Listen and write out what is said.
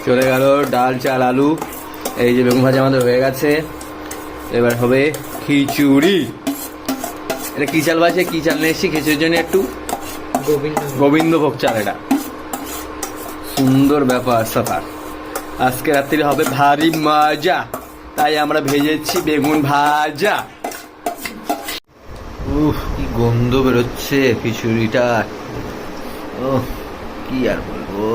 চলে গেল ডাল চাল আলু। এই যে বেগুন ভাজা আমাদের হয়ে গেছে, এবার হবে খিচুড়ি। এটা কি চাল বাজে, কি চাল নিয়ে এসেছি খিচুড়ির জন্য? একটু গোবিন্দভোগ চাল। এটা সুন্দর ব্যাপার স্যাপার। আজকে রাত্রি হবে ভারী মজা, তাই আমরা ভেজেছি বেগুন ভাজা। উফ, কি গন্ধ বেরোচ্ছে খিচুড়িটা। ও কি আর বলবো।